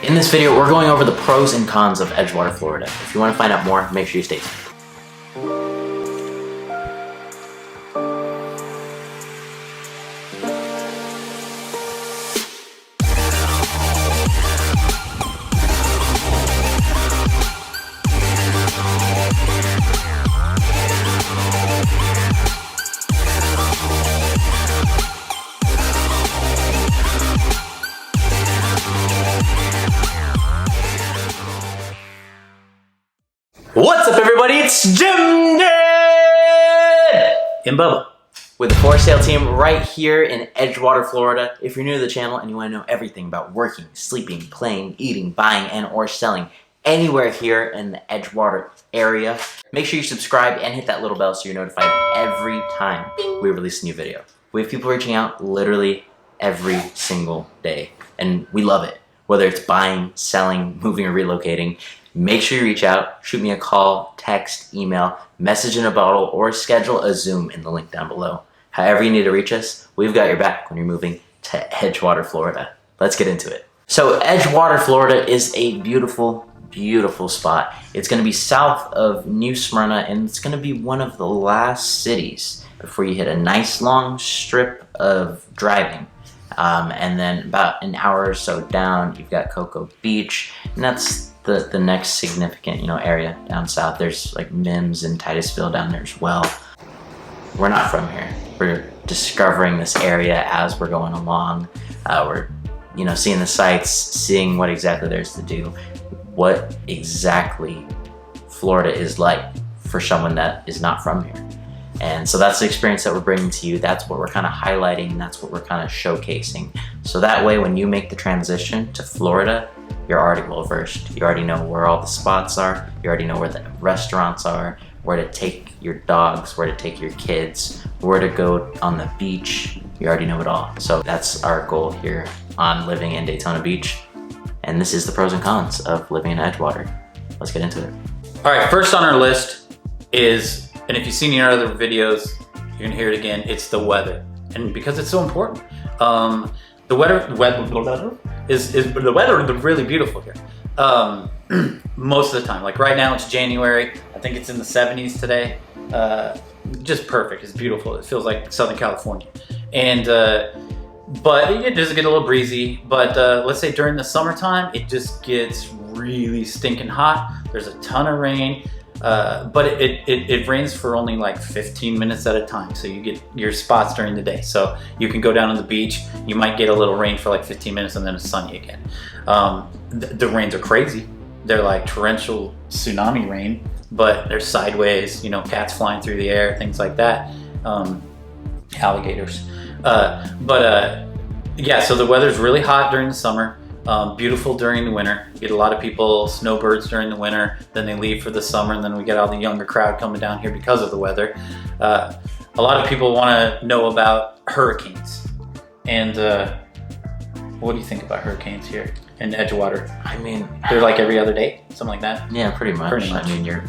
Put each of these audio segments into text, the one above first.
In this video, we're going over the pros and cons of Edgewater, Florida. If you want to find out more, make sure you stay tuned. What's up, everybody? It's Jimdin and Bubba with the For Sale team right here in Edgewater, Florida. If you're new to the channel and you want to know everything about working, sleeping, playing, eating, buying, and or selling anywhere here in the Edgewater area, make sure you subscribe and hit that little bell so you're notified every time we release a new video. We have people reaching out literally every single day, and we love it. Whether it's buying, selling, moving, or relocating, make sure you reach out, shoot me a call, text, email, message in a bottle, or schedule a Zoom in the link down below. However you need to reach us, we've got your back when you're moving to Edgewater, Florida. Let's get into it. So Edgewater, Florida is a beautiful, beautiful spot. It's going to be south of New Smyrna, and it's going to be one of the last cities before you hit a nice long strip of driving. And then about an hour or so down, you've got Cocoa Beach, and that's the next significant, area down south. There's like Mims and Titusville down there as well. We're not from here. We're discovering this area as we're going along. We're, seeing the sights, seeing what exactly there's to do, what exactly Florida is like for someone that is not from here. And so that's the experience that we're bringing to you. That's what we're kind of highlighting. That's what we're kind of showcasing. So that way, when you make the transition to Florida, you're already well versed. You already know where all the spots are. You already know where the restaurants are, where to take your dogs, where to take your kids, where to go on the beach. You already know it all. So that's our goal here on living in Daytona Beach. And this is the pros and cons of living in Edgewater. Let's get into it. All right, first on our list is, and if you've seen your other videos, you're gonna hear it again, it's the weather. And because it's so important. The weather is really beautiful here. Most of the time, like right now it's January. I think it's in the 70s today. Just perfect, it's beautiful. It feels like Southern California. And, but it does get a little breezy. But let's say during the summertime, it just gets really stinking hot. There's a ton of rain. But it rains for only like 15 minutes at a time, so you get your spots during the day. So you can go down on the beach, you might get a little rain for like 15 minutes and then it's sunny again. The rains are crazy. They're like torrential tsunami rain, but they're sideways, cats flying through the air, things like that, alligators. Yeah, so the weather's really hot during the summer. Beautiful during the winter. You get a lot of people, snowbirds during the winter, then they leave for the summer, and then we get all the younger crowd coming down here because of the weather. A lot of people want to know about hurricanes. And what do you think about hurricanes here in Edgewater? I mean, they're like every other day, something like that? Yeah, pretty much. I mean, you're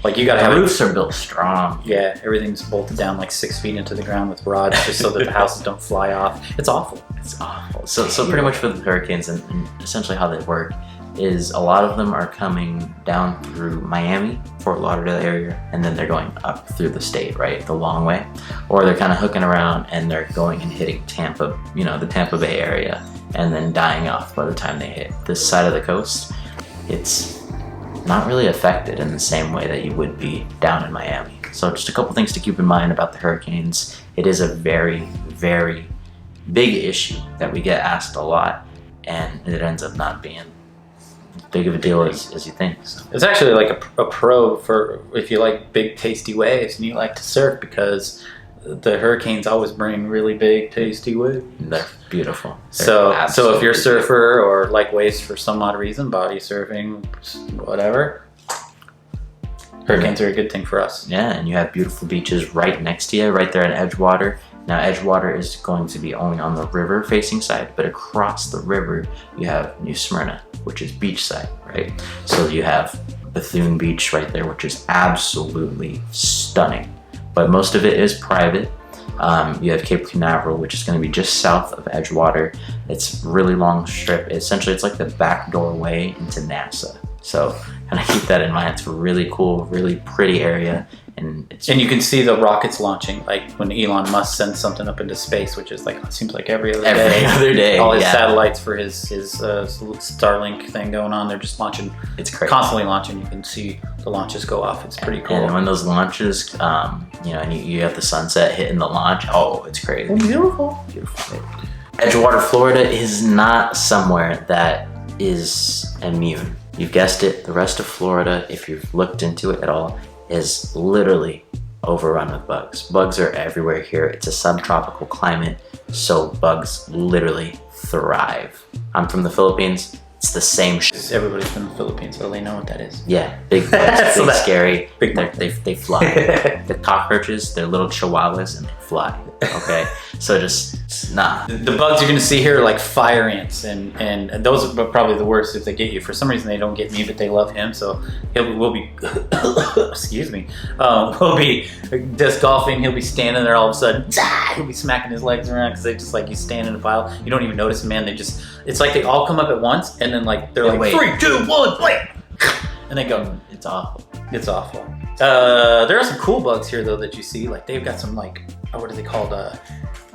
like, you gotta the have roofs are built strong. Yeah, everything's bolted down like 6 feet into the ground with rods just so that the houses don't fly off. It's awful. It's awful. So pretty much with the hurricanes and essentially how they work is a lot of them are coming down through Miami, Fort Lauderdale area, and then they're going up through the state, right, the long way, or they're kind of hooking around and they're going and hitting Tampa, the Tampa Bay area, and then dying off by the time they hit this side of the coast. It's not really affected in the same way that you would be down in Miami. So just a couple things to keep in mind about the hurricanes. It is a very, very big issue that we get asked a lot, and it ends up not being as big of a deal as you think. So. It's actually like a pro for if you like big tasty waves and you like to surf, because the hurricanes always bring really big tasty waves. They're beautiful. So if you're a surfer or like waves for some odd reason, body surfing, whatever, hurricanes are a good thing for us. Yeah, and you have beautiful beaches right next to you, right there in Edgewater. Now, Edgewater is going to be only on the river-facing side, but across the river, you have New Smyrna, which is beachside, right? So you have Bethune Beach right there, which is absolutely stunning. But most of it is private. You have Cape Canaveral, which is going to be just south of Edgewater. It's a really long strip. Essentially, it's like the back doorway into NASA. So kind of keep that in mind. It's a really cool, really pretty area. And you can see the rockets launching, like when Elon Musk sends something up into space, which is like, it seems like every other day. All his satellites for his Starlink thing going on, they're just launching. It's crazy. Constantly launching. You can see the launches go off. It's pretty cool. And when those launches, and you have the sunset hitting the launch, oh, it's crazy. Beautiful. Beautiful. Edgewater, Florida is not somewhere that is immune. You've guessed it, the rest of Florida, if you've looked into it at all, is literally overrun with bugs. Bugs are everywhere here. It's a subtropical climate, so bugs literally thrive. I'm from the Philippines. It's the same shit. Everybody's from the Philippines, so they know what that is. Yeah, big bugs, big scary. Big they fly. The cockroaches, they're little chihuahuas and they fly. Okay, so just nah. The bugs you're gonna see here are like fire ants, and those are probably the worst if they get you. For some reason they don't get me, but they love him, so we'll be excuse me. We'll be disc golfing. He'll be standing there all of a sudden. He'll be smacking his legs around because they just like, you stand in a pile. You don't even notice them, man. It's like they all come up at once, and then like they're like 3, 2, 1, play, and they go. It's awful. It's awful. There are some cool bugs here though that you see. Like they've got some like, what are they called?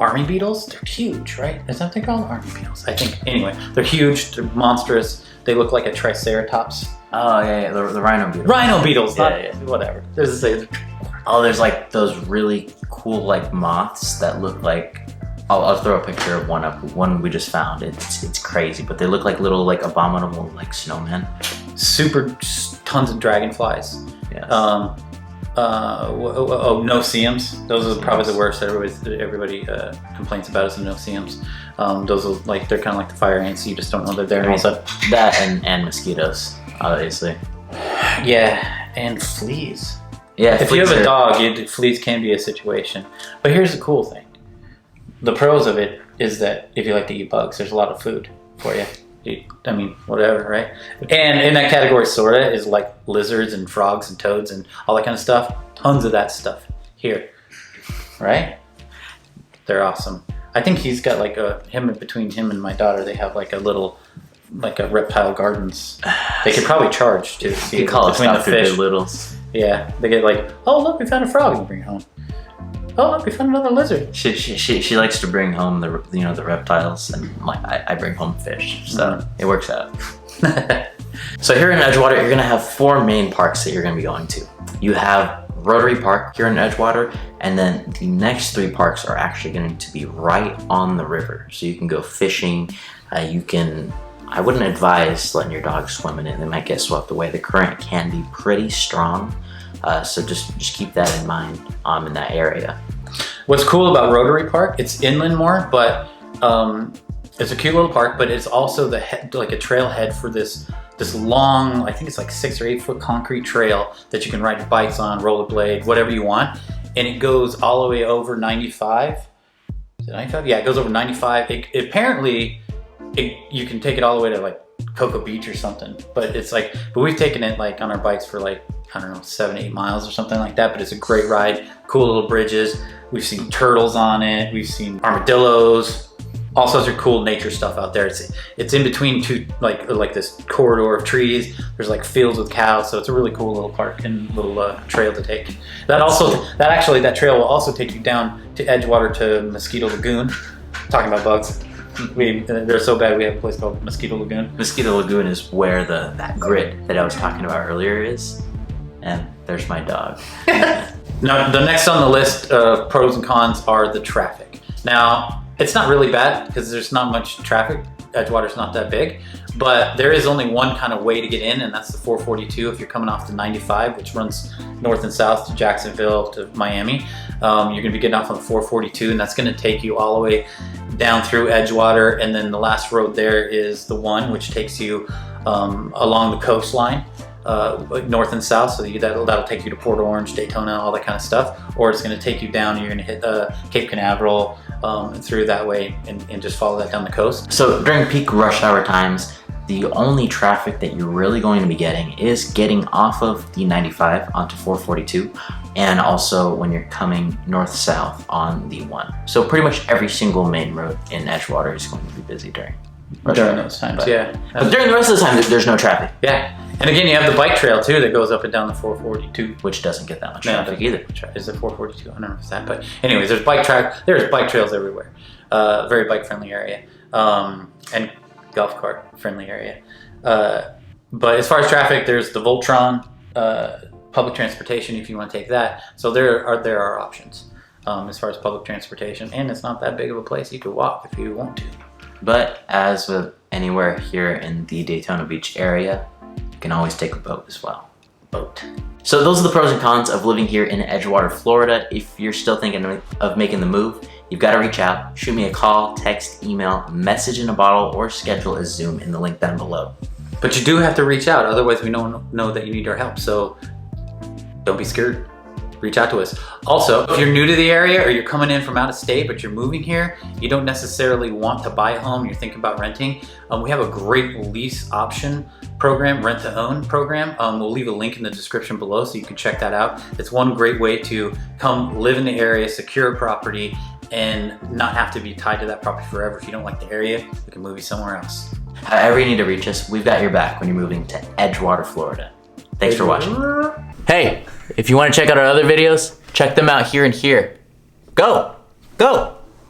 Army beetles. They're huge, right? Is that what they call them? Army beetles, I think. Anyway, they're huge. They're monstrous. They look like a triceratops. Oh yeah, the rhino beetles. Rhino beetles. Yeah. Whatever. There's like those really cool like moths that look like. I'll throw a picture of one up. One we just found. It's crazy, but they look like little like abominable like snowmen. Super tons of dragonflies. Yes. No-see-ums. Those are probably the worst. Everybody complains about is the no-see-ums. Those are like, they're kind of like the fire ants. You just don't know they're there. That and mosquitoes, obviously. Yeah, and fleas. Yeah. If you have a dog, fleas can be a situation. But here's the cool thing. The pros of it is that if you like to eat bugs, there's a lot of food for you. I mean, whatever, right? And in that category, sorta, is like lizards and frogs and toads and all that kind of stuff. Tons of that stuff here, right? They're awesome. I think he's got like between him and my daughter, they have like a little, like a reptile gardens. They could probably charge to see between the fish. Littles. Yeah, they get like, oh look, we found a frog, and bring it home. Oh look, we found another lizard. She likes to bring home the reptiles, and like I bring home fish, so it works out. So here in Edgewater, you're gonna have 4 main parks that you're gonna be going to. You have Rotary Park here in Edgewater, and then the next 3 parks are actually going to be right on the river, so you can go fishing. I wouldn't advise letting your dog swim in it. They might get swept away. The current can be pretty strong. So just keep that in mind in that area. What's cool about Rotary Park, it's inland more, but it's a cute little park, but it's also like a trailhead for this long, I think it's like 6 or 8 foot concrete trail that you can ride your bikes on, rollerblade, whatever you want. And it goes all the way over 95. Is it 95? Yeah, it goes over 95. Apparently, you can take it all the way to like Cocoa Beach or something, but we've taken it like on our bikes for like, I don't know, 7, 8 miles or something like that, but it's a great ride. Cool little bridges. We've seen turtles on it. We've seen armadillos, all sorts of cool nature stuff out there. It's in between two, like this corridor of trees. There's like fields with cows, so it's a really cool little park and little trail to take. That trail will also take you down to Edgewater to Mosquito Lagoon. Talking about bugs. They're so bad we have a place called Mosquito Lagoon. Mosquito Lagoon is where that grid that I was talking about earlier is. And there's my dog. Now, the next on the list of pros and cons are the traffic. Now, it's not really bad because there's not much traffic. Edgewater's not that big, but there is only one kind of way to get in, and that's the 442 if you're coming off the 95, which runs north and south to Jacksonville to Miami. You're gonna be getting off on the 442, and that's gonna take you all the way down through Edgewater, and then the last road there is the 1, which takes you along the coastline. North and south, so that'll take you to Port Orange, Daytona, all that kind of stuff, or it's going to take you down. You're going to hit Cape Canaveral through that way and just follow that down the coast. So during peak rush hour times, the only traffic that you're really going to be getting is getting off of the 95 onto 442, and also when you're coming north-south on the 1. So pretty much every single main road in Edgewater is going to be busy during those times, but, yeah. But during the rest of the time, there's no traffic. Yeah, and again, you have the bike trail too that goes up and down the 442. Which doesn't get that much traffic either. Is it 442? I don't know if it's that, but anyways, there's bike trails everywhere. Very bike-friendly area, and golf cart friendly area. But as far as traffic, there's the Voltron, public transportation if you want to take that. So there are options as far as public transportation, and it's not that big of a place. You could walk if you want to. But as with anywhere here in the Daytona Beach area, you can always take a boat as well. Boat. So those are the pros and cons of living here in Edgewater, Florida. If you're still thinking of making the move, you've got to reach out, shoot me a call, text, email, message in a bottle, or schedule a Zoom in the link down below. But you do have to reach out, otherwise we don't know that you need our help. So don't be scared. Reach out to us. Also, if you're new to the area or you're coming in from out of state but you're moving here, you don't necessarily want to buy a home, you're thinking about renting, we have a great lease option program, rent to own program. We'll leave a link in the description below so you can check that out. It's one great way to come live in the area, secure a property, and not have to be tied to that property forever. If you don't like the area, we can move you somewhere else. However you need to reach us, we've got your back when you're moving to Edgewater, Florida. Thanks for watching. Hey, if you want to check out our other videos, check them out here and here. Go! Go!